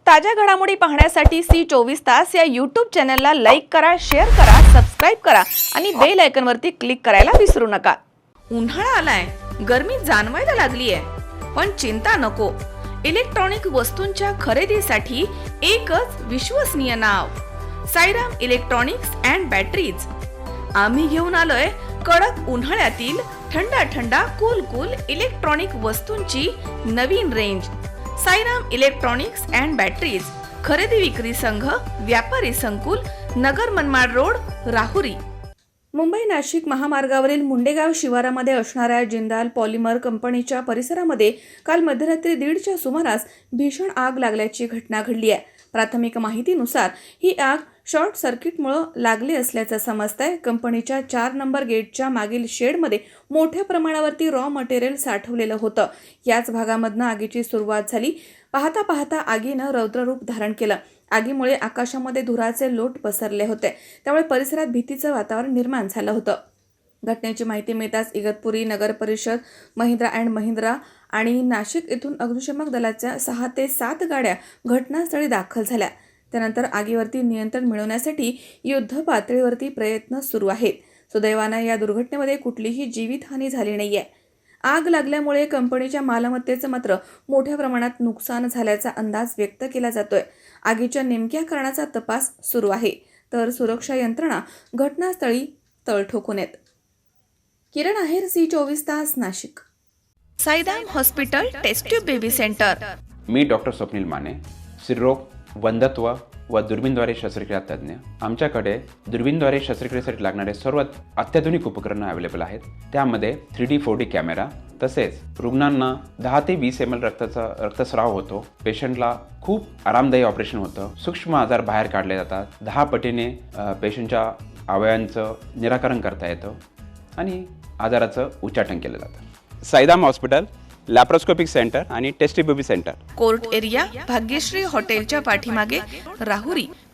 ताज्या घडामोडी पाहण्यासाठी C24 या YouTube चॅनलला लाईक करा, शेअर करा, सबस्क्राइब करा आणि बेल आयकॉनवरती क्लिक करायला विसरू नका। उन्हाळा आलाय, गरमी जाणवायला लागलीये, पण चिंता नको। इलेक्ट्रॉनिक वस्तूंच्या खरेदीसाठी एकच विश्वसनीय नाव, साईराम इलेक्ट्रॉनिक्स अँड बॅटरीज। आम्ही घेऊन आलोय कडक उन्हाळ्यातील थंड कूल इलेक्ट्रॉनिक वस्तूंची नवीन range. Sairam electronics and batteries, खरेदी विक्री संघ, व्यापारी संकुल, नगर मनमाड रोड, राहुरी। मुंबई नाशिक महामार्गावरील मुंडेगाव शिवारामध्ये असणाऱ्या जिंदाल पॉलिमर कंपनीच्या परिसरामध्ये काल मध्यरात्री 1:30च्या सुमारास भीषण आग लागल्याची घटना घडली आहे। प्राथमिक माहितीनुसार ही आग शॉर्ट सर्किटमुळे लागली असल्याचं समजतंय। कंपनीच्या 4 नंबर गेटच्या मागील शेडमध्ये मोठ्या प्रमाणावरती रॉ मटेरियल साठवलेलं होतं। याच भागामधनं आगीची सुरुवात झाली। पाहता आगीनं रौद्ररूप धारण केलं। आगीमुळे आकाशामध्ये धुराचे लोट पसरले होते, त्यामुळे परिसरात भीतीचं वातावरण निर्माण झालं होतं। घटनेची माहिती मिळताच इगतपुरी नगर परिषद, महिंद्रा अँड महिंद्रा आणि नाशिक येथून अग्निशमक दलाच्या 6 ते 7 गाड्या घटनास्थळी दाखल झाल्या। त्यानंतर आगीवरती नियंत्रण मिळवण्यासाठी युद्ध पातळीवरती प्रयत्न सुरू आहेत। सुदैवानं या दुर्घटनेमध्ये कुठलीही जीवितहानी झाली नाहीये। आग लागल्यामुळे कंपनीच्या मालमत्तेचं मात्र मोठ्या प्रमाणात नुकसान झाल्याचा अंदाज व्यक्त केला जातोय। आगीच्या नेमक्या कारणाचा तपास सुरू आहे, तर सुरक्षा यंत्रणा घटनास्थळी तळ ठोकून आहेत। Kiran Aher, C24 Nashik. Sairam hospital test tube baby centre. मी डॉक्टर स्वप्नील माने, स्त्रीरोग, वंध्यत्व व दुर्बीणद्वारे शस्त्रक्रिया तज्ज्ञ। आमच्याकडे दुर्बीणद्वारे शस्त्रक्रियेसाठी लागणारे सर्व अत्याधुनिक उपकरणं अवेलेबल आहेत। त्यामध्ये 3D 4D कॅमेरा, तसेच रुग्णांना 10 ते 20 ml रक्तस्राव होतो। पेशंटला खूप आरामदायी ऑपरेशन होतं। सूक्ष्म आजार बाहेर काढले जातात। 10 पटीने पेशंटच्या अवयवांचं निराकरण करता येतं आणि आजाराचं उच्चाटन केलं जातं। साईराम हॉस्पिटल लॅप्रोस्कोपिक सेंटर आणि test tube baby centre, court area, Bhagyashree हॉटेलच्या पाठीमागे, राहुरी।